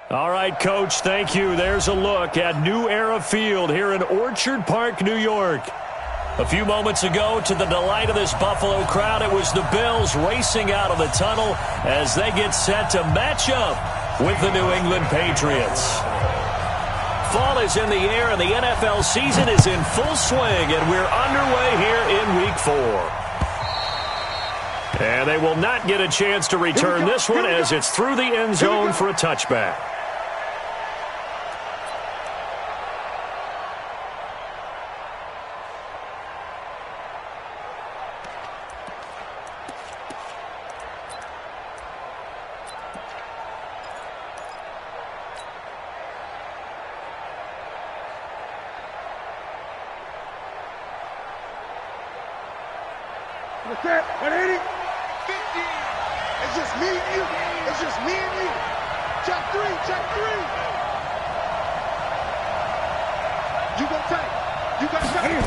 All right, Coach, thank you. There's a look at New Era Field here in Orchard Park, New York. A few moments ago, to the delight of this Buffalo crowd, it was the Bills racing out of the tunnel as they get set to match up with the New England Patriots. Fall is in the air, and the NFL season is in full swing, and we're underway here in Week 4. And they will not get a chance to return this one as it's through the end zone for a touchback. What's that? 180? 50. It's just me and you. It's just me and you. Check three. Check three. You go tight. You got tight.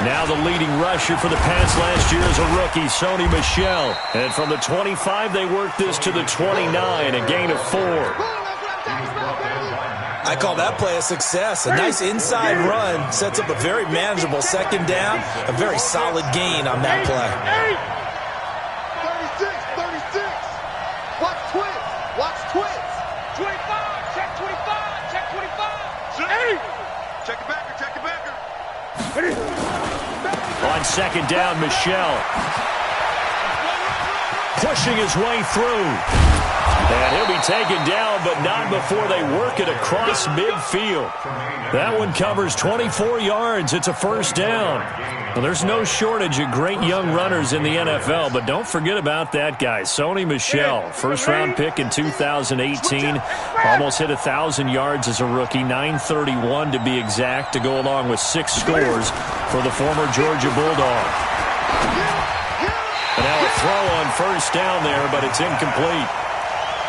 Now the leading rusher for the Pats last year is a rookie, Sony Michel. And from the 25, they worked this to the 29, a gain of 4. I call that play a success. A nice inside run sets up a very manageable second down. A very solid gain on that play. 36, 36. Watch twins. Watch twins. 25. Check 25. Check 25. 8. Check it backer. Check it backer. On second down, Michel pushing his way through. And he'll be taken down, but not before they work it across midfield. That one covers 24 yards. It's a first down. Well, there's no shortage of great young runners in the NFL, but don't forget about that guy, Sony Michel. First-round pick in 2018. Almost hit 1,000 yards as a rookie, 931 to be exact, to go along with 6 scores for the former Georgia Bulldog. And now a throw on first down there, but it's incomplete.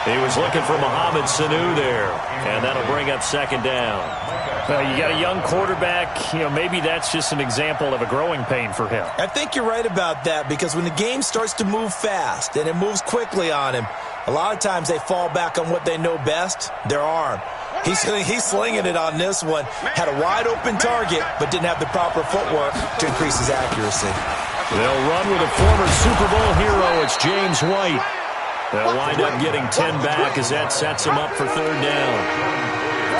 He was looking for Mohamed Sanu there, and that'll bring up second down. Well, you got a young quarterback. Maybe that's just an example of a growing pain for him. I think you're right about that, because when the game starts to move fast and it moves quickly on him, a lot of times they fall back on what they know best, their arm. He's slinging it on this one. Had a wide-open target, but didn't have the proper footwork to increase his accuracy. They'll run with a former Super Bowl hero. It's James White. They'll wind up getting 10 back as that sets them up for third down.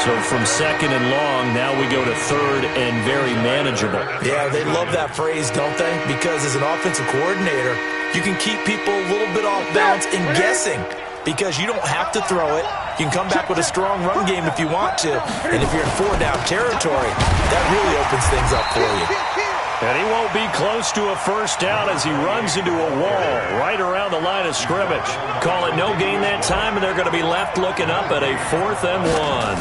So from second and long, now we go to third and very manageable. Yeah, they love that phrase, don't they? Because as an offensive coordinator, you can keep people a little bit off balance and guessing, because you don't have to throw it. You can come back with a strong run game if you want to. And if you're in 4-down territory, that really opens things up for you. And he won't be close to a first down as he runs into a wall right around the line of scrimmage. Call it no gain that time, and they're going to be left looking up at a 4th and 1.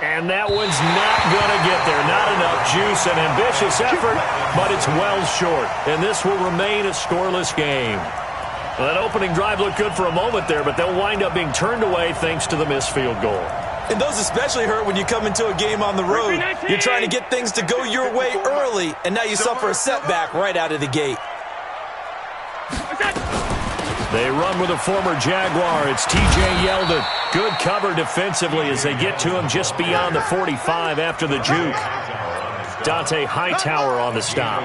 And that one's not going to get there. Not enough juice. An ambitious effort, but it's well short. And this will remain a scoreless game. Well, that opening drive looked good for a moment there, but they'll wind up being turned away thanks to the missed field goal. And those especially hurt when you come into a game on the road. You're trying to get things to go your way early, and now you suffer a setback right out of the gate. They run with a former Jaguar. It's T.J. Yeldon. Good cover defensively as they get to him just beyond the 45 after the juke. Dante Hightower on the stop.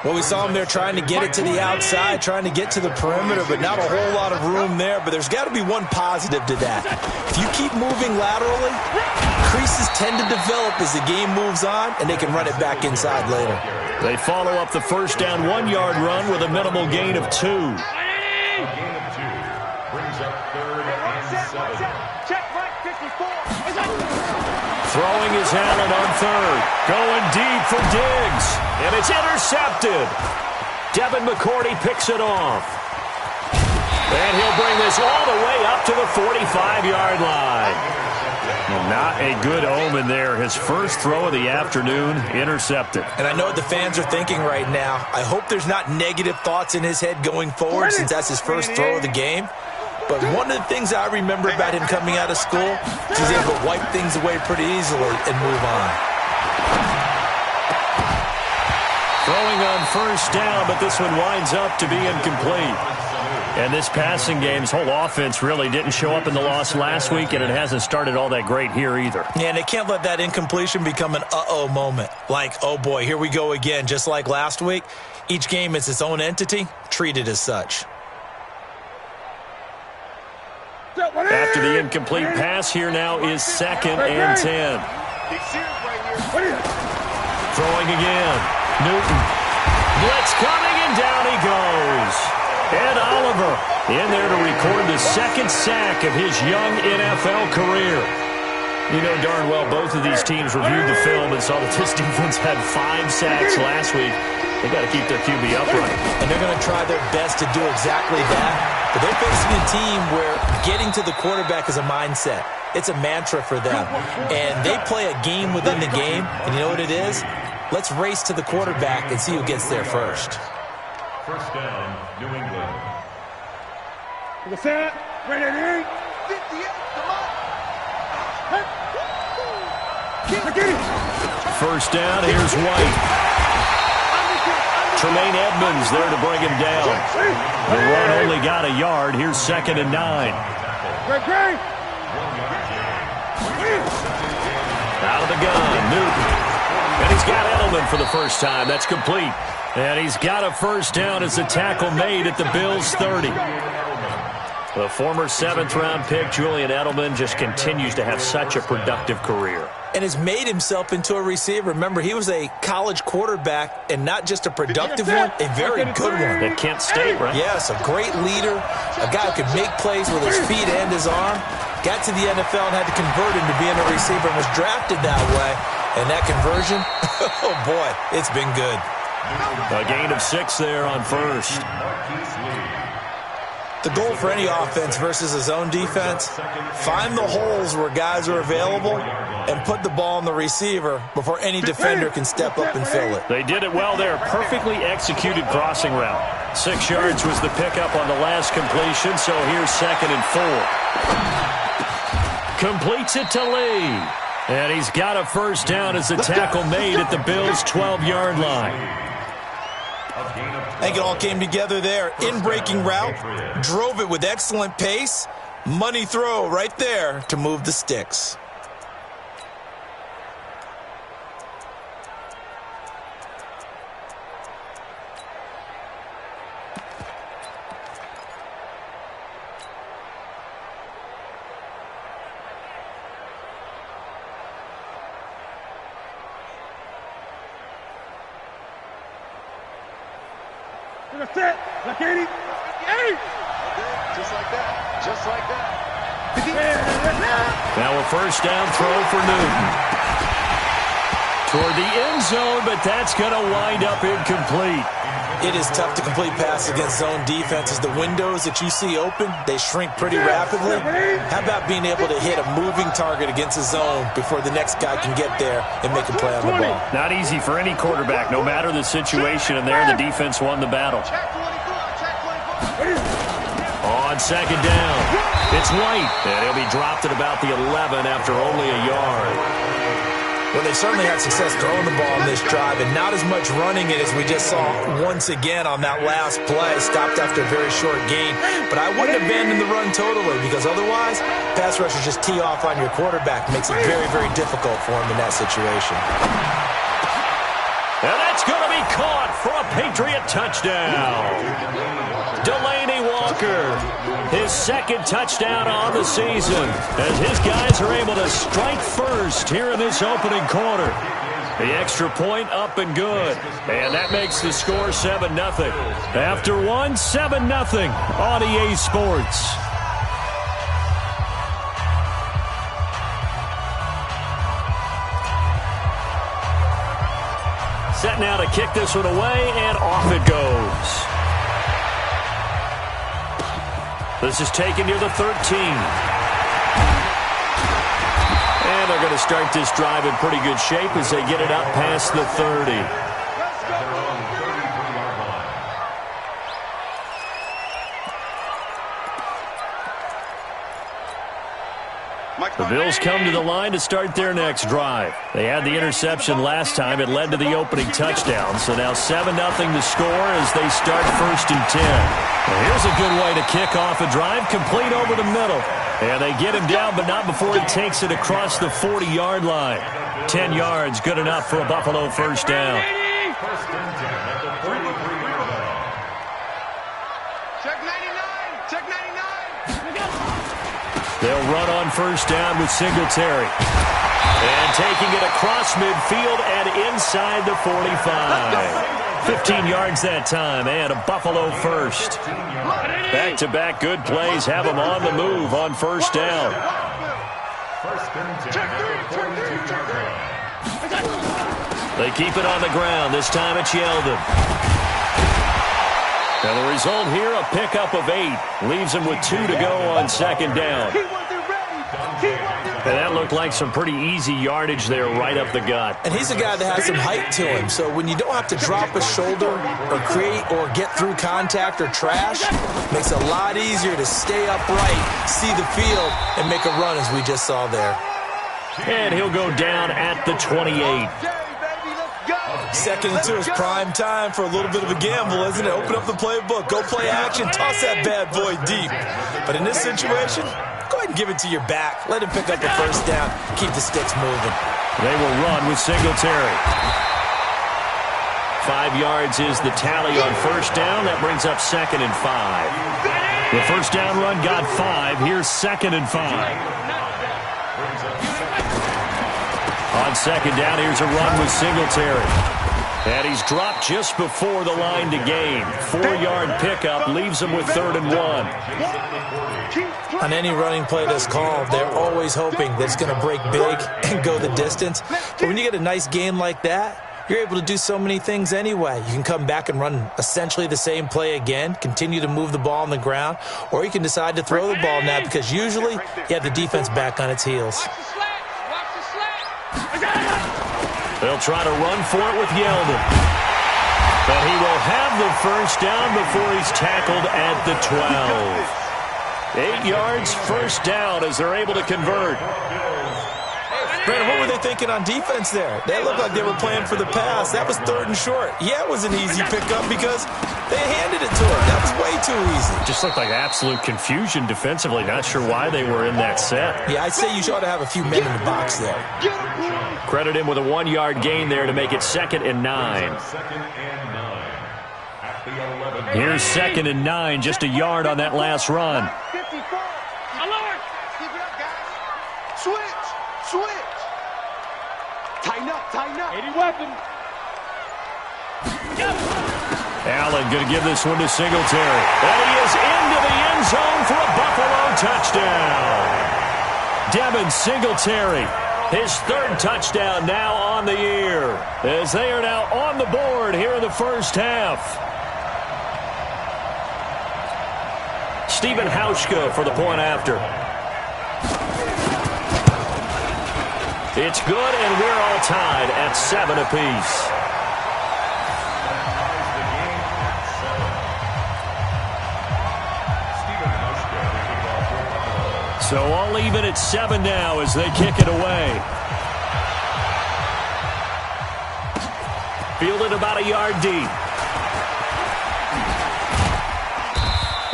Well, we saw him there trying to get it to the outside, trying to get to the perimeter, but not a whole lot of room there. But there's got to be one positive to that. If you keep moving laterally, creases tend to develop as the game moves on, and they can run it back inside later. They follow up the first down 1-yard run with a minimal gain of 2. Throwing his Allen on third. Going deep for Diggs. And it's intercepted. Devin McCourty picks it off. And he'll bring this all the way up to the 45-yard line. Not a good omen there. His first throw of the afternoon, intercepted. And I know what the fans are thinking right now. I hope there's not negative thoughts in his head going forward, since that's his first throw of the game. But one of the things I remember about him coming out of school is he's able to wipe things away pretty easily and move on. Throwing on first down, but this one winds up to be incomplete. And this passing game's whole offense really didn't show up in the loss last week, and it hasn't started all that great here either. Yeah, and they can't let that incompletion become an uh-oh moment. Like, oh boy, here we go again, just like last week. Each game is its own entity, treated as such. After the incomplete pass, here now is 2nd and 10. Throwing again. Newton. Blitz coming, and down he goes. Ed Oliver in there to record the 2nd sack of his young NFL career. You know darn well both of these teams reviewed the film and saw that this defense had 5 sacks last week. They got to keep their QB upright. And they're going to try their best to do exactly that. But they're facing a team where getting to the quarterback is a mindset. It's a mantra for them. And they play a game within the game. And you know what it is? Let's race to the quarterback and see who gets there first. First down, New England. Set, ready, 58, come on. First down, here's White. Tremaine Edmonds there to bring him down. The run only got a yard. Here's 2nd and 9. Out of the gun, Newton. And he's got Edelman for the first time. That's complete. And he's got a first down as the tackle made at the Bills' 30. The former 7th-round pick, Julian Edelman, just continues to have such a productive career. And has made himself into a receiver. Remember, he was a college quarterback, and not just a productive one, a very good one. At Kent State, right? Yes, a great leader, a guy who could make plays with his feet and his arm. Got to the NFL and had to convert into being a receiver and was drafted that way. And that conversion, oh boy, it's been good. A gain of 6 there on first. The goal for any offense versus a zone defense, find the holes where guys are available and put the ball on the receiver before any defender can step up and fill it. They did it well there. Perfectly executed crossing route. 6 yards was the pickup on the last completion, so here's 2nd and 4. Completes it to Lee. And he's got a first down as the tackle made at the Bills' 12-yard line. I think it all came together there. In-breaking route, drove it with excellent pace. Money throw right there to move the sticks. Set, like 80, 80. Just like that. Just like that. Now a first down throw for Newton. Toward the end zone, but that's going to wind up incomplete. It is tough to complete passes against zone defenses. The windows that you see open, they shrink pretty rapidly. How about being able to hit a moving target against a zone before the next guy can get there and make a play on the ball? Not easy for any quarterback, no matter the situation, and there the defense won the battle. On 2nd down, it's White, and he'll be dropped at about the 11 after only a yard. Well, they certainly had success throwing the ball on this drive, and not as much running it as we just saw once again on that last play. Stopped after a very short gain. But I wouldn't abandon the run totally, because otherwise, pass rushers just tee off on your quarterback. Makes it very, very difficult for him in that situation. And that's going to be caught for a Patriot touchdown. Delaney Walker, his 2nd touchdown on the season, as his guys are able to strike first here in this opening quarter. The extra point up and good, and that makes the score 7-0. After one, 7-0 on EA Sports. Set now to kick this one away, and off it goes. This is taken near the 13. And they're going to start this drive in pretty good shape as they get it up past the 30. The Bills come to the line to start their next drive. They had the interception last time. It led to the opening touchdown. So now 7-0 the score as they start 1st and 10. Well, here's a good way to kick off a drive, complete over the middle. And they get him down, but not before he takes it across the 40-yard line. 10 yards, good enough for a Buffalo first down. First and 10 at the 33-yard line. Check 99. Check 99. They'll run on first down with Singletary. And taking it across midfield and inside the 45. 15 yards that time and a Buffalo first. Back-to-back good plays have them on the move on first down. First and 10 at the 42-yard line. They keep it on the ground. This time it's Yeldon. And the result here, a pickup of 8. Leaves him with 2 to go on second down. And that looked like some pretty easy yardage there right up the gut. And he's a guy that has some height to him. So when you don't have to drop a shoulder or create or get through contact or trash, makes it a lot easier to stay upright, see the field, and make a run as we just saw there. And he'll go down at the 28. Second and 2 is prime time for a little bit of a gamble, isn't it? Open up the playbook, go play action, toss that bad boy deep. But in this situation, go ahead and give it to your back. Let him pick up the first down. Keep the sticks moving. They will run with Singletary. 5 yards is the tally on first down. That brings up 2nd and 5. The first down run got 5. Here's 2nd and 5. On second down, here's a run with Singletary. And he's dropped just before the line to gain. 4-yard pickup leaves him with 3rd and 1. On any running play that's called, they're always hoping that it's going to break big and go the distance. But when you get a nice game like that, you're able to do so many things anyway. You can come back and run essentially the same play again, continue to move the ball on the ground, or you can decide to throw the ball now because usually you have the defense back on its heels. They'll try to run for it with Yeldon. But he will have the first down before he's tackled at the 12. 8 yards, first down as they're able to convert. Brandon, what were they thinking on defense there? They looked like they were playing for the pass. That was 3rd and short. Yeah, it was an easy pickup because they handed it to him. That was way too easy. Just looked like absolute confusion defensively. Not sure why they were in that set. Yeah, I'd say you ought to have a few men in the box there. Credit him with a 1-yard gain there to make it 2nd and 9. Here's 2nd and 9, just a yard on that last run. Switch. Tighten up. 80 weapon. Allen going to give this one to Singletary. And he is into the end zone for a Buffalo touchdown. Devin Singletary, his 3rd touchdown now on the year, as they are now on the board here in the first half. Stephen Hauschka for the point after. It's good, and we're all tied at 7 apiece. So all even at 7 now as they kick it away. Fielded about a yard deep.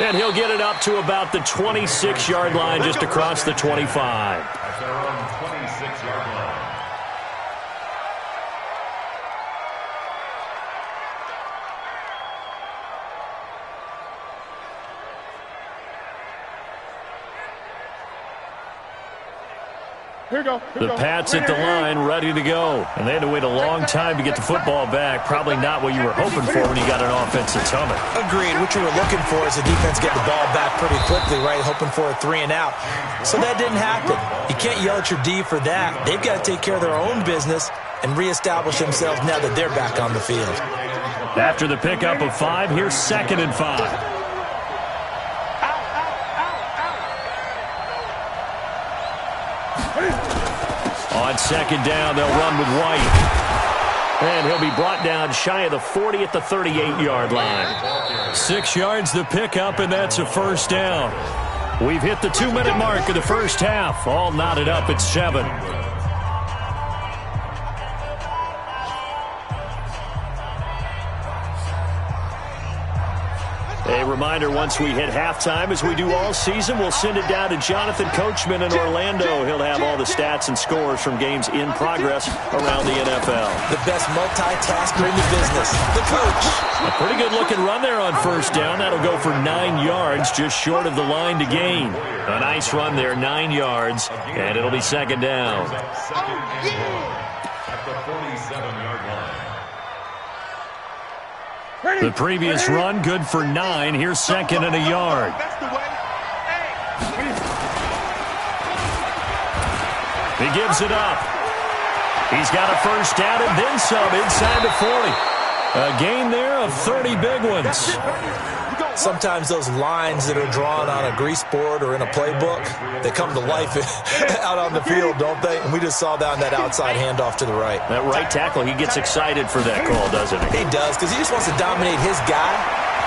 And he'll get it up to about the 26-yard line, just across the 25. At their own 26-yard line. The Pats at the line, ready to go. And they had to wait a long time to get the football back. Probably not what you were hoping for when you got an offense that's humming. Agreed. What you were looking for is the defense get the ball back pretty quickly, right? Hoping for a 3 and out. So that didn't happen. You can't yell at your D for that. They've got to take care of their own business and reestablish themselves now that they're back on the field. After the pickup of 5, here's 2nd and 5. On second down, they'll run with White. And he'll be brought down shy of the 40 at the 38-yard line. 6 yards the pickup, and that's a first down. We've hit the 2-minute mark of the first half. All knotted up at 7. A reminder, once we hit halftime, as we do all season, we'll send it down to Jonathan Coachman in Orlando. He'll have all the stats and scores from games in progress around the NFL. The best multitasker in the business, the coach. A pretty good-looking run there on first down. That'll go for 9 yards, just short of the line to gain. A nice run there, 9 yards, and it'll be second down. At the 47-yard line. The previous run, good for 9. Here's second and a yard. He gives it up. He's got a first down and then some inside the 40. A gain there of 30 big ones. Sometimes those lines that are drawn on a grease board or in a playbook, they come to life out on the field, don't they? And we just saw down that outside handoff to the right. That right tackle, he gets excited for that call, doesn't he? He does, because he just wants to dominate his guy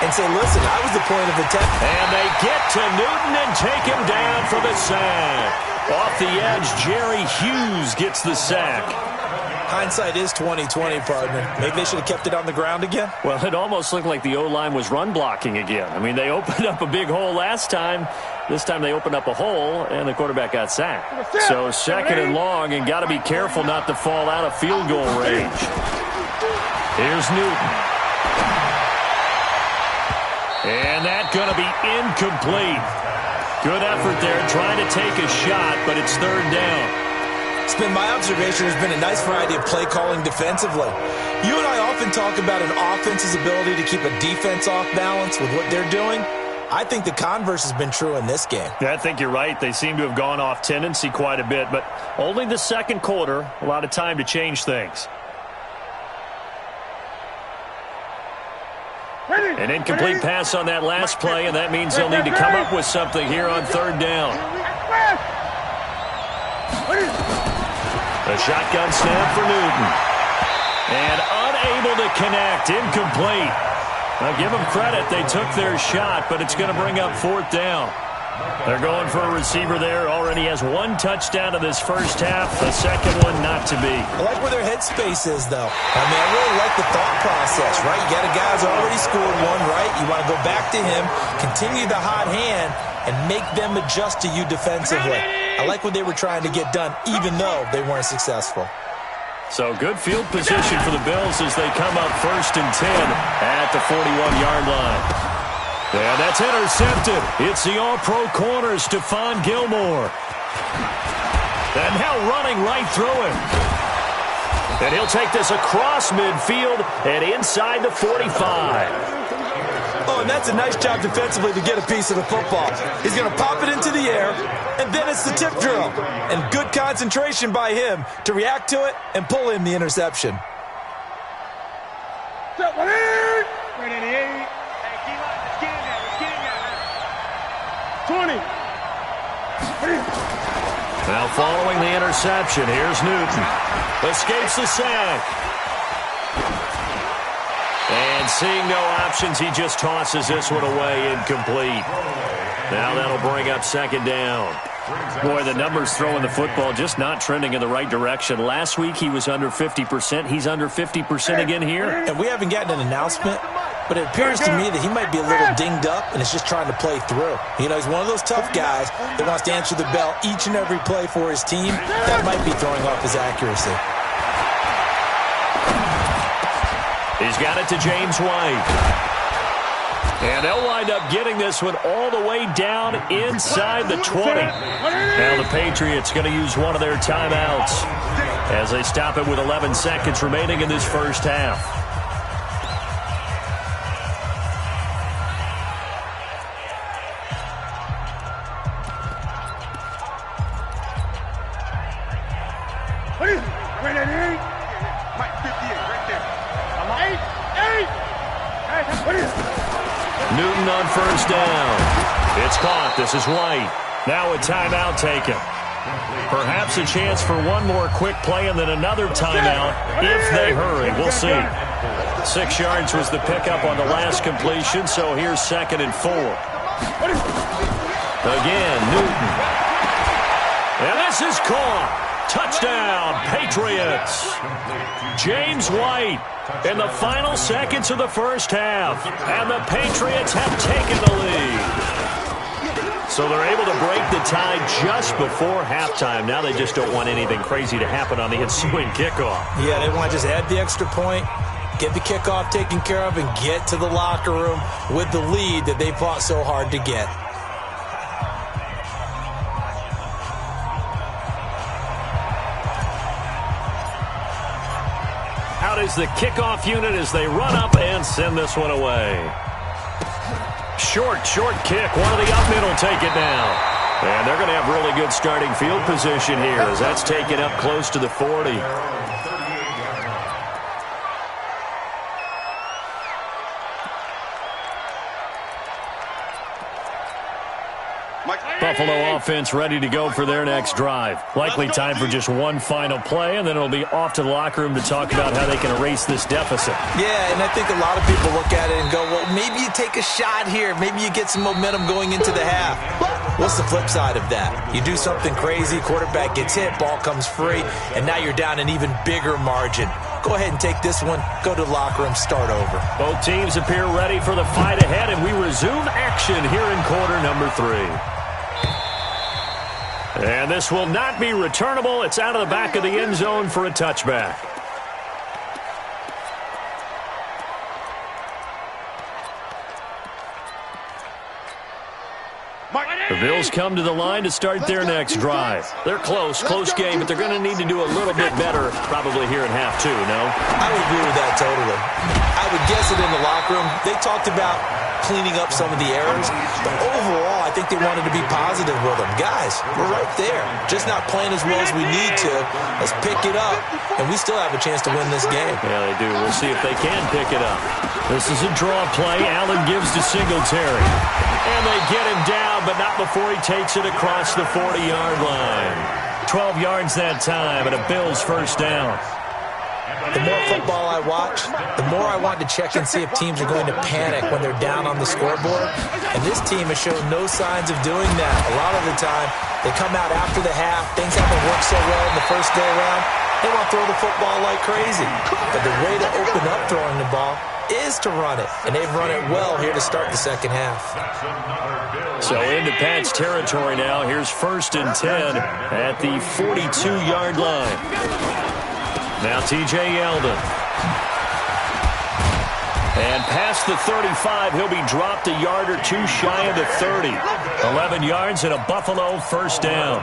and say, listen, I was the point of attack. And they get to Newton and take him down for the sack. Off the edge, Jerry Hughes gets the sack. Hindsight is 20/20, partner. Maybe they should have kept it on the ground again. Well, it almost looked like the O-line was run blocking again. I mean, they opened up a big hole last time. This time they opened up a hole, and the quarterback got sacked. So second and long, and got to be careful not to fall out of field goal range. Here's Newton. And that's going to be incomplete. Good effort there, trying to take a shot, but it's third down. It's been my observation. There's been a nice variety of play calling defensively. You and I often talk about an offense's ability to keep a defense off balance with what they're doing. I think the converse has been true in this game. Yeah, I think you're right. They seem to have gone off tendency quite a bit, but only the second quarter, a lot of time to change things. An incomplete pass on that last play, and that means they'll need to come up with something here on third down. A shotgun snap for Newton. And unable to connect. Incomplete. Now give them credit. They took their shot, but it's going to bring up fourth down. They're going for a receiver there. Already has 1 touchdown in this first half. The second one not to be. I like where their headspace is, though. I mean, I really like the thought process, right? You got a guy who's already scored one, right? You want to go back to him, continue the hot hand, and make them adjust to you defensively. I like what they were trying to get done, even though they weren't successful. So good field position for the Bills as they come up first and 10 at the 41-yard line. And that's intercepted. It's the all-pro corner, Stephon Gilmore. And now running right through him. And he'll take this across midfield and inside the 45. Oh, and that's a nice job defensively to get a piece of the football. He's going to pop it into the air, and then it's the tip drill. And good concentration by him to react to it and pull in the interception. 20. Now following the interception, here's Newton. Escapes the sack. And seeing no options, he just tosses this one away, incomplete. Now that'll bring up second down. Boy, the numbers throwing the football just not trending in the right direction. Last week he was under 50%. He's under 50% again here. And we haven't gotten an announcement, but it appears to me that he might be a little dinged up and is just trying to play through. You know, he's one of those tough guys that wants to answer the bell each and every play for his team. That might be throwing off his accuracy. He's got it to James White. And they'll wind up getting this one all the way down inside the 20. Now the Patriots going to use one of their timeouts as they stop it with 11 seconds remaining in this first half. Newton on first down. It's caught. This is White. Now a timeout taken. Perhaps a chance for one more quick play and then another timeout if they hurry. We'll see. 6 yards was the pickup on the last completion, so here's 2nd and 4. Again, Newton. And this is caught. Touchdown, Patriots. James White in the final seconds of the first half. And the Patriots have taken the lead. So they're able to break the tie just before halftime. Now they just don't want anything crazy to happen on the ensuing kickoff. Yeah, they want to just add the extra point, get the kickoff taken care of, and get to the locker room with the lead that they fought so hard to get. Out is the kickoff unit as they run up and send this one away. Short kick. One of the up middle take it down. And they're going to have really good starting field position here as that's taken up close to the 40. Buffalo offense ready to go for their next drive. Likely time for just one final play, and then it'll be off to the locker room to talk about how they can erase this deficit. Yeah, and I think a lot of people look at it and go, well, maybe you take a shot here. Maybe you get some momentum going into the half. What's the flip side of that? You do something crazy, quarterback gets hit, ball comes free, and now you're down an even bigger margin. Go ahead and take this one, go to the locker room, start over. Both teams appear ready for the fight ahead, and we resume action here in quarter number 3. And this will not be returnable. It's out of the back of the end zone for a touchback. The Bills come to the line to start their next drive. They're close game, but they're going to need to do a little bit better probably here in half 2, no? I would agree with that totally. I would guess it in the locker room. They talked about cleaning up some of the errors, but overall, I think they wanted to be positive with them. Guys, we're right there. Just not playing as well as we need to. Let's pick it up, and we still have a chance to win this game. Yeah, they do. We'll see if they can pick it up. This is a draw play. Allen gives to Singletary. And they get him down, but not before he takes it across the 40-yard line. 12 yards that time, and a Bills first down. The more football I watch, the more I want to check and see if teams are going to panic when they're down on the scoreboard. And this team has shown no signs of doing that. A lot of the time, they come out after the half. Things haven't worked so well in the first go-around. They want to throw the football like crazy. But the way to open up throwing the ball is to run it. And they've run it well here to start the second half. So into Pats territory now. Here's 1st and 10 at the 42-yard line. Now T.J. Yeldon. And past the 35, he'll be dropped a yard or two shy of the 30. 11 yards and a Buffalo first down.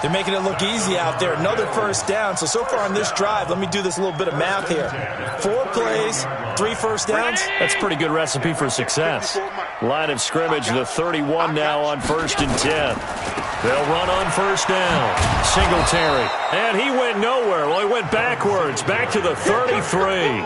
They're making it look easy out there. Another first down. So far on this drive, let me do this little bit of math here. 4 plays, 3 first downs. That's a pretty good recipe for success. Line of scrimmage, the 31 now on 1st and 10. They'll run on first down. Singletary. And he went nowhere. Well, he went backwards, back to the 33.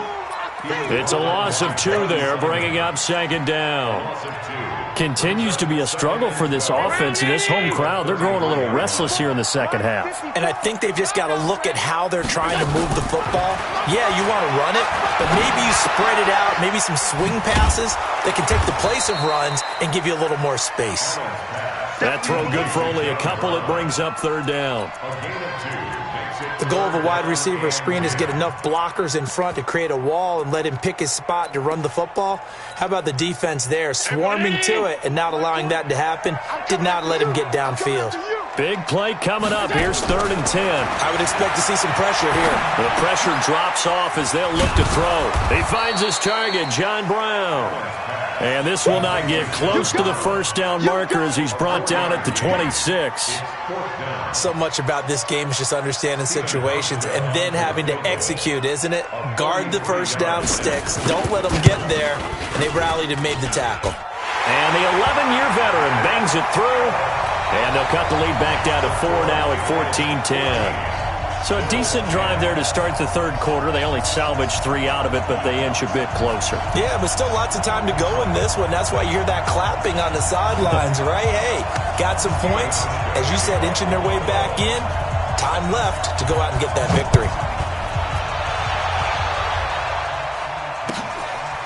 It's a loss of 2 there, bringing up 2nd down. Continues to be a struggle for this offense and this home crowd. They're growing a little restless here in the second half. And I think they've just got to look at how they're trying to move the football. Yeah, you want to run it, but maybe you spread it out, maybe some swing passes that can take the place of runs and give you a little more space. That throw good for only a couple. It brings up 3rd down. The goal of a wide receiver screen is get enough blockers in front to create a wall and let him pick his spot to run the football. How about the defense there, swarming to it and not allowing that to happen? Did not let him get downfield. Big play coming up. Here's 3rd and 10. I would expect to see some pressure here. The pressure drops off as they'll look to throw. He finds his target, John Brown. And this will not get close to the first down marker as he's brought down at the 26. So much about this game is just understanding situations and then having to execute, isn't it? Guard the first down sticks. Don't let them get there. And they rallied and made the tackle. And the 11-year veteran bangs it through. And they'll cut the lead back down to 4 now at 14-10. So a decent drive there to start the 3rd quarter. They only salvaged 3 out of it, but they inch a bit closer. Yeah, but still lots of time to go in this one. That's why you hear that clapping on the sidelines, right? Hey, got some points. As you said, inching their way back in. Time left to go out and get that victory.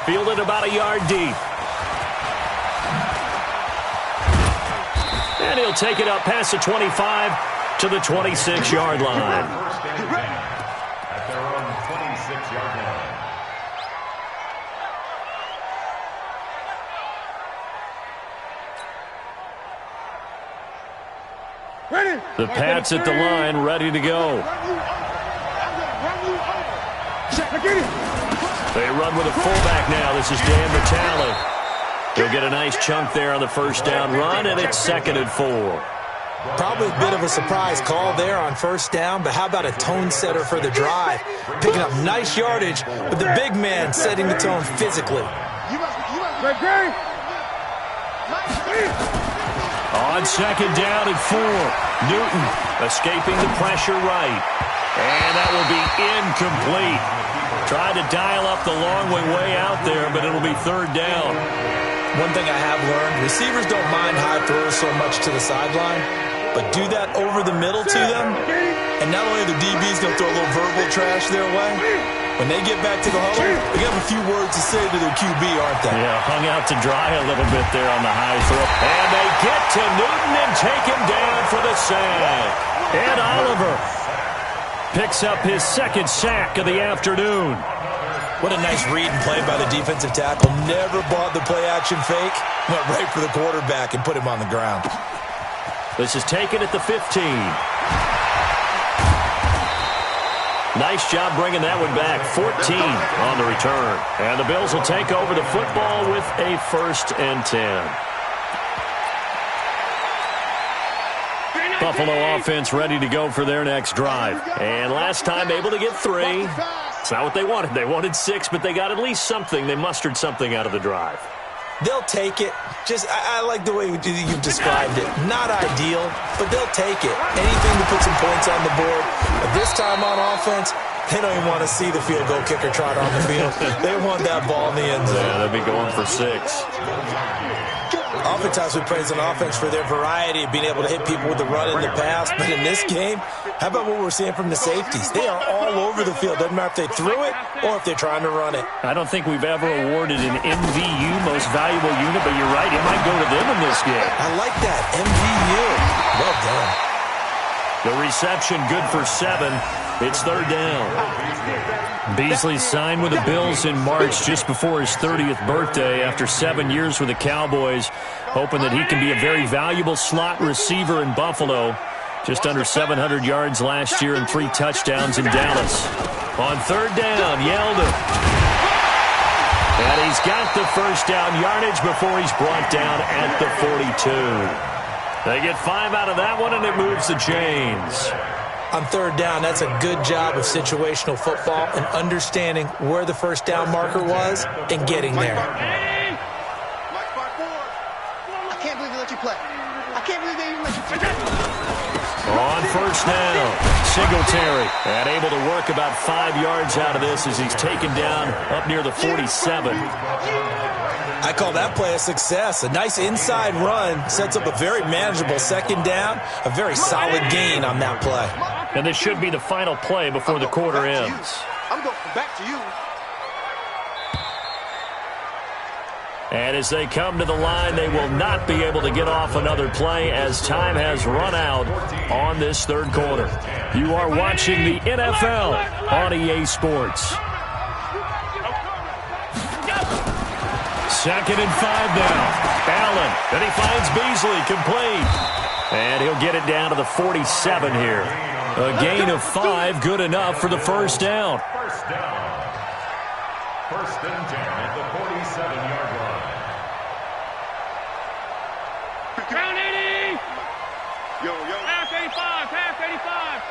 Fielded about a yard deep. And he'll take it up past the 25 to the 26-yard line. At their own 26-yard line. The Pats at the line, ready to go. They run with a fullback now. This is Dan Vitale. He'll get a nice chunk there on the first down run, and it's 2nd and 4. Probably a bit of a surprise call there on first down, but how about a tone setter for the drive? Picking up nice yardage, but the big man setting the tone physically. On 2nd down and 4, Newton escaping the pressure right. And that will be incomplete. Tried to dial up the long way out there, but it'll be 3rd down. One thing I have learned, receivers don't mind high throws so much to the sideline, but do that over the middle to them, and not only are the DBs going to throw a little verbal trash their way, when they get back to the huddle, they have a few words to say to their QB, aren't they? Yeah, hung out to dry a little bit there on the high throw. And they get to Newton and take him down for the sack. And Oliver picks up his 2nd sack of the afternoon. What a nice read and play by the defensive tackle. Never bought the play-action fake. Went right for the quarterback and put him on the ground. This is taken at the 15. Nice job bringing that one back. 14 on the return. And the Bills will take over the football with a 1st and 10. Buffalo offense ready to go for their next drive. And last time able to get 3. It's not what they wanted. They wanted 6, but they got at least something. They mustered something out of the drive. They'll take it. Just, I like the way you've described it. Not ideal, but they'll take it. Anything to put some points on the board. But this time on offense, they don't even want to see the field goal kicker trot on the field. They want that ball in the end zone. Yeah, they'll be going for 6. Oftentimes we praise an offense for their variety of being able to hit people with the run in the pass. But in this game, how about what we're seeing from the safeties? They are all over the field. Doesn't matter if they threw it or if they're trying to run it. I don't think we've ever awarded an MVU, most valuable unit, but you're right. It might go to them in this game. I like that. MVU. Well done. The reception good for 7. It's 3rd down. Beasley signed with the Bills in March just before his 30th birthday after 7 years with the Cowboys, hoping that he can be a very valuable slot receiver in Buffalo. Just under 700 yards last year and 3 touchdowns in Dallas. On 3rd down, Yeldon. And he's got the first down yardage before he's brought down at the 42. They get 5 out of that one, and it moves the chains. On 3rd down, that's a good job of situational football and understanding where the first down marker was and getting there. I can't believe they let you play. I can't believe they even let you play. On 1st down, Singletary, and able to work about 5 yards out of this as he's taken down up near the 47. I call that play a success. A nice inside run sets up a very manageable 2nd down, a very solid gain on that play. And this should be the final play before the quarter ends. I'm going back to you. And as they come to the line, they will not be able to get off another play as time has run out on this 3rd quarter. You are watching the NFL on EA Sports. 2nd and 5 now. Allen, and he finds Beasley complete. And he'll get it down to the 47 here. A gain of 5, good enough for the first down. First down. 1st and 10 at the 47-yard line. Ground 80. Yo. Pass 85. Pass 85.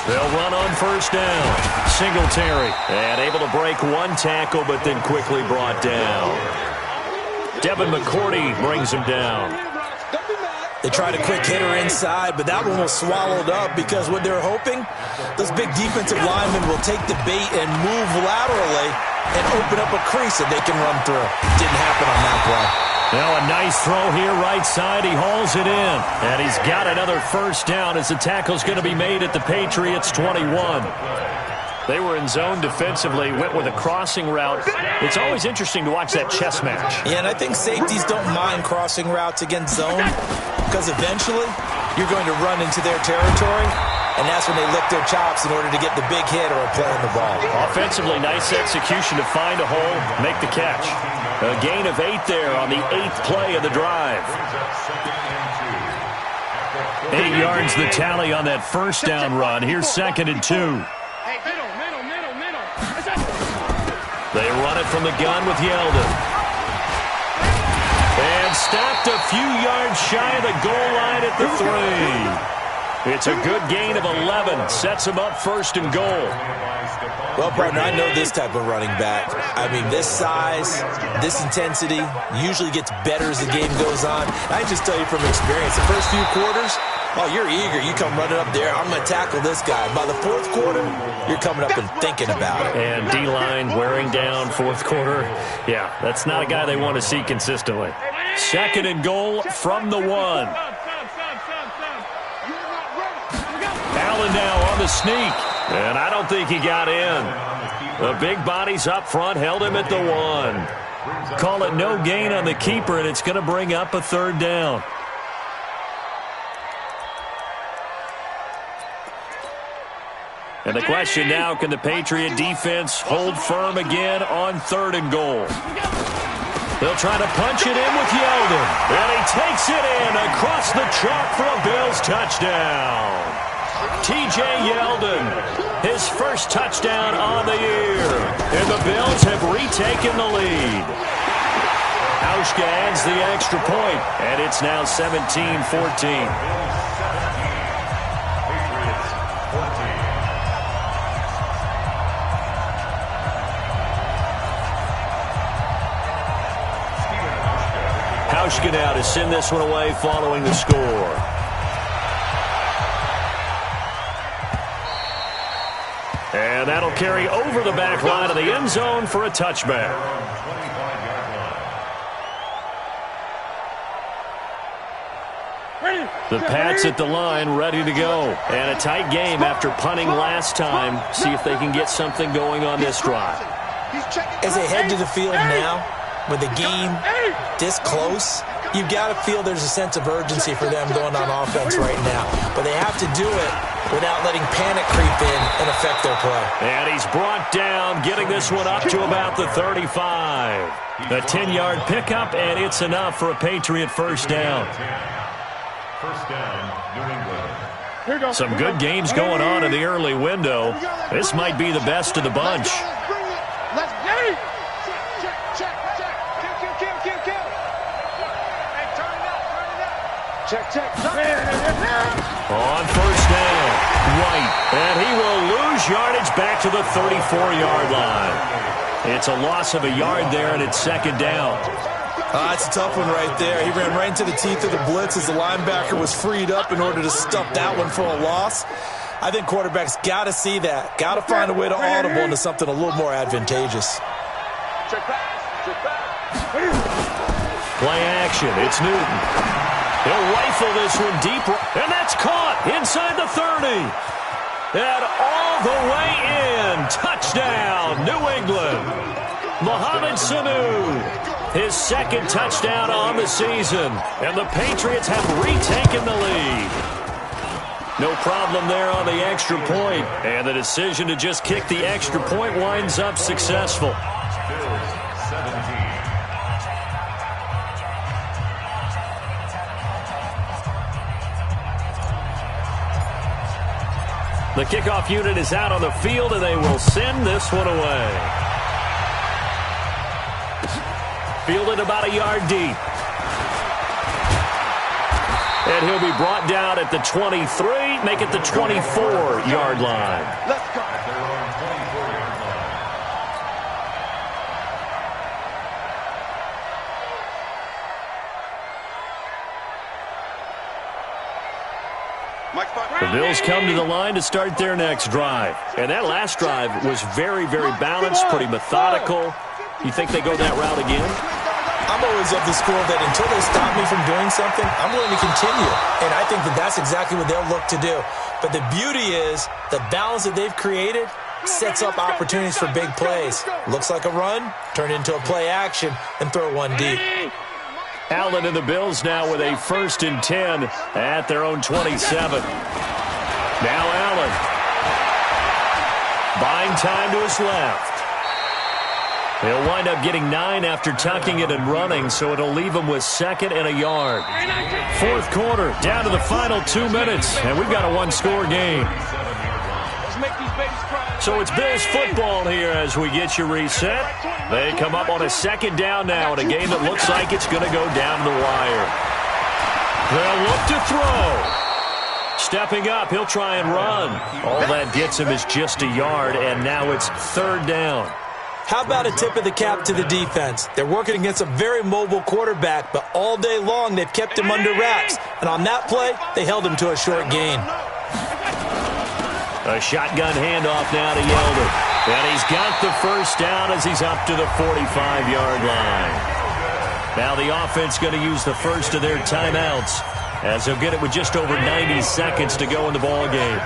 They'll run on first down. Singletary, and able to break 1 tackle, but then quickly brought down. Devin McCourty brings him down. They tried a quick hitter inside, but that one was swallowed up because what they're hoping, those big defensive linemen will take the bait and move laterally and open up a crease that they can run through. Didn't happen on that play. Now a nice throw here right side. He hauls it in. And he's got another first down as the tackle's going to be made at the Patriots 21. They were in zone defensively, went with a crossing route. It's always interesting to watch that chess match. Yeah, and I think safeties don't mind crossing routes against zone because eventually you're going to run into their territory, and that's when they lick their chops in order to get the big hit or a play on the ball. Offensively, nice execution to find a hole, make the catch. A gain of 8 there on the 8th play of the drive. 8 yards the tally on that first down run. Here's 2nd and 2. They run it from the gun with Yeldon. And stopped a few yards shy of the goal line at the 3. It's a good gain of 11. Sets them up 1st and goal. Well, partner, I know this type of running back. I mean, this size, this intensity usually gets better as the game goes on. I just tell you from experience, the first few quarters, oh, you're eager. You come running up there. I'm going to tackle this guy. By the 4th quarter, you're coming up and thinking about it. And D-line wearing down 4th quarter. Yeah, that's not a guy they want to see consistently. 2nd and goal from the 1. Allen now on the sneak. And I don't think he got in. The big bodies up front held him at the 1. Call it no gain on the keeper, and it's going to bring up a 3rd down. And the question now, can the Patriot defense hold firm again on 3rd and goal? They'll try to punch it in with Yeldon. And he takes it in across the chalk for a Bills touchdown. T.J. Yeldon, his first touchdown on the year. And the Bills have retaken the lead. Hauschka adds the extra point, and it's now 17-14. Hauschka now to send this one away following the score. And that'll carry over the back line of the end zone for a touchback. The Pats at the line ready to go. And a tight game after punting last time. See if they can get something going on this drive. As they head to the field now, with the game this close, you've got to feel there's a sense of urgency for them going on offense right now. But they have to do it without letting panic creep in and affect their play. And he's brought down, getting this one up to about the 35. A 10-yard pickup, and it's enough for a Patriot first down. First down, New England. Some good games going on in the early window. This might be the best of the bunch. Let's go. Check. On first down, White. And he will lose yardage back to the 34-yard line. It's a loss of a yard there, and it's 2nd down. That's a tough one right there. He ran right into the teeth of the blitz as the linebacker was freed up in order to stuff that one for a loss. I think quarterbacks got to see that. Got to find a way to audible into something a little more advantageous. Check pass. Play action. It's Newton. He'll rifle this one deep, and that's caught inside the 30. And all the way in. Touchdown, New England. Mohamed Sanu, his 2nd touchdown on the season. And the Patriots have retaken the lead. No problem there on the extra point. And the decision to just kick the extra point winds up successful. The kickoff unit is out on the field, and they will send this one away. Fielded about a yard deep. And he'll be brought down at the 23, make it the 24-yard line. Let's go. The Bills come to the line to start their next drive. And that last drive was very, very balanced, pretty methodical. You think they go that route again? I'm always of the school that until they stop me from doing something, I'm going to continue. And I think that that's exactly what they'll look to do. But the beauty is the balance that they've created sets up opportunities for big plays. Looks like a run, turn into a play action, and throw one deep. Allen and the Bills now with a 1st and 10 at their own 27. Now Allen. Buying time to his left. He'll wind up getting 9 after tucking it and running, so it'll leave him with 2nd and a yard. 4th quarter, down to the final 2 minutes, and we've got a one-score game. So it's Bills football here as we get you reset. They come up on a 2nd down now in a game that looks like it's going to go down to the wire. They'll look to throw. Stepping up, he'll try and run. All that gets him is just a yard, and now it's 3rd down. How about a tip of the cap to the defense? They're working against a very mobile quarterback, but all day long they've kept him under wraps. And on that play, they held him to a short gain. A shotgun handoff now to Yeldon. And he's got the 1st down as he's up to the 45-yard line. Now the offense going to use the first of their timeouts as they'll get it with just over 90 seconds to go in the ball game.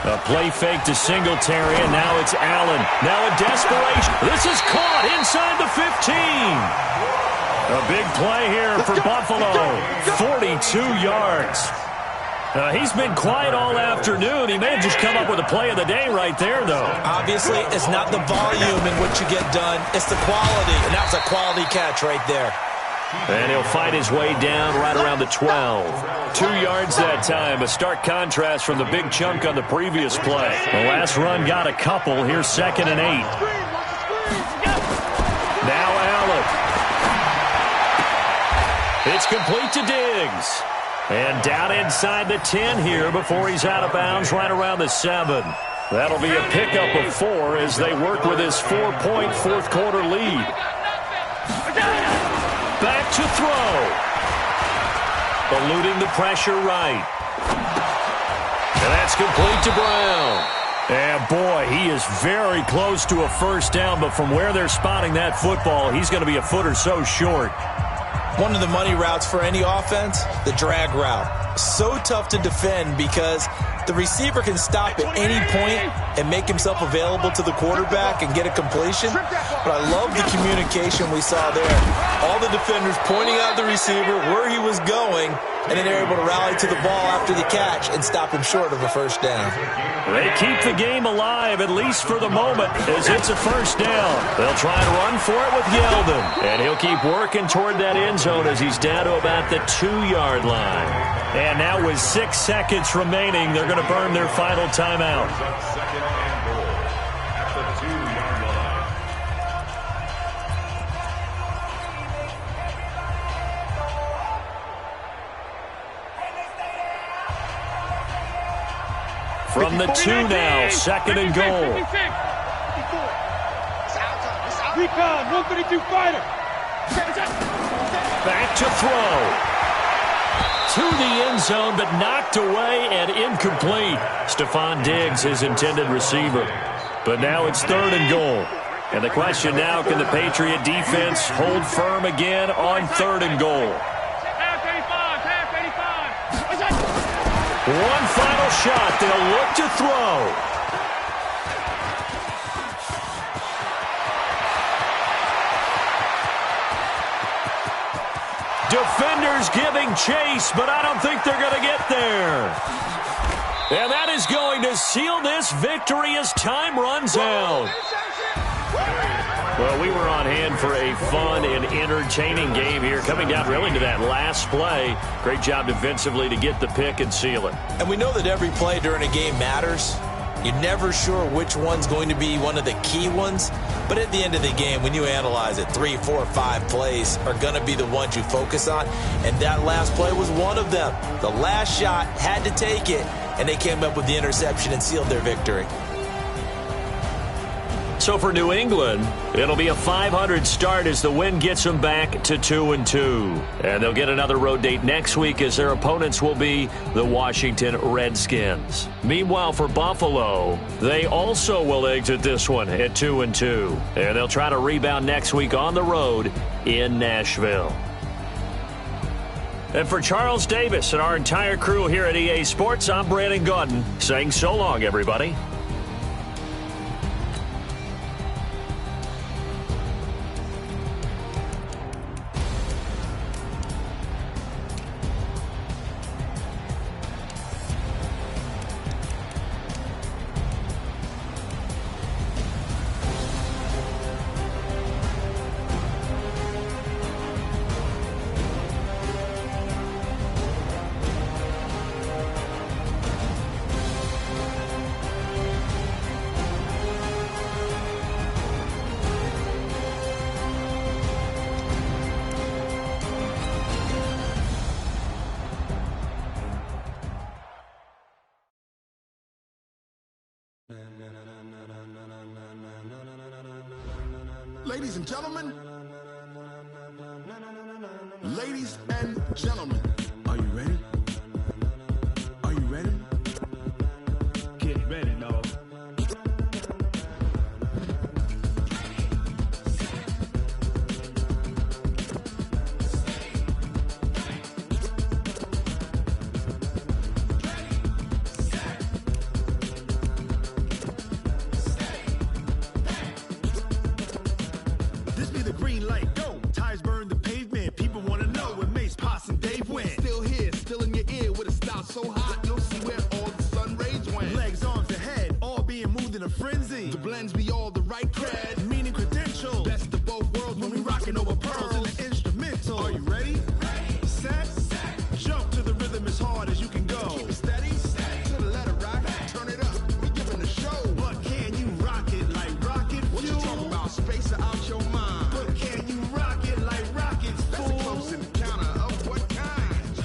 A play fake to Singletary, and now it's Allen. Now in desperation. This is caught inside the 15. A big play here for Buffalo. 42 yards. He's been quiet all afternoon. He may have just come up with a play of the day right there, though. Obviously, it's not the volume in which you get done. It's the quality, and that was a quality catch right there. And he'll fight his way down right around the 12. 2 yards that time. A stark contrast from the big chunk on the previous play. The last run got a couple. Here's 2nd and 8. Now Allen. It's complete to Diggs. And down inside the 10 here before he's out of bounds right around the 7. That'll be a pickup of 4 as they work with his 4-point 4th quarter lead. Back to throw. Eluding the pressure right. And that's complete to Brown. And boy, he is very close to a 1st down, but from where they're spotting that football, he's going to be a foot or so short. One of the money routes for any offense, the drag route. So tough to defend because the receiver can stop at any point and make himself available to the quarterback and get a completion. But I love the communication we saw there. All the defenders pointing out the receiver, where he was going, and then they're able to rally to the ball after the catch and stop him short of a 1st down. They keep the game alive, at least for the moment, as it's a 1st down. They'll try and run for it with Yeldon. And he'll keep working toward that end zone as he's down to about the 2-yard line. And now with 6 seconds remaining, they're going to burn their final timeout. 2nd and goal at the 2-yard line. From the 2 now, 2nd and goal. Recon, 132 fighter. Back to throw. To the end zone, but knocked away and incomplete. Stephon Diggs, his intended receiver. But now it's 3rd and goal. And the question now, can the Patriot defense hold firm again on 3rd and goal? One final shot. They'll look to throw. Defenders giving chase, but I don't think they're going to get there. And that is going to seal this victory as time runs out. Well, we were on hand for a fun and entertaining game here, coming down really to that last play. Great job defensively to get the pick and seal it. And we know that every play during a game matters. You're never sure which one's going to be one of the key ones. But at the end of the game, when you analyze it, 3, 4, 5 plays are going to be the ones you focus on. And that last play was one of them. The last shot had to take it, and they came up with the interception and sealed their victory. So for New England, it'll be a .500 start as the win gets them back to 2-2. And they'll get another road date next week as their opponents will be the Washington Redskins. Meanwhile, for Buffalo, they also will exit this one at 2-2. And they'll try to rebound next week on the road in Nashville. And for Charles Davis and our entire crew here at EA Sports, I'm Brandon Gaudin saying so long, everybody. Ladies and gentlemen, are you ready? Are you ready? Get ready, dog. This be the green light, go. Tires burn the pavement. People want to know where Mace, Potts, and Dave went. Still here, still in your ear with a style so hot, you'll see where all the sun rays went. Legs, arms, and head, all being moved in a frenzy. The blends be all the right cred, meaning credentials. Best of both worlds when we rockin' over pearls in the instrumental. Are you ready? Ready. Set. Jump to the rhythm as hard as you can go. Keep it steady. To the letter rock. Turn it up. We giving a show. But can you rock it like rocket fuel? What you talking about? Space or out your mind? But can you rock it like rockets, fool? That's a close encounter of what kind?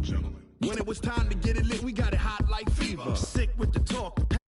Gentlemen. When it was time to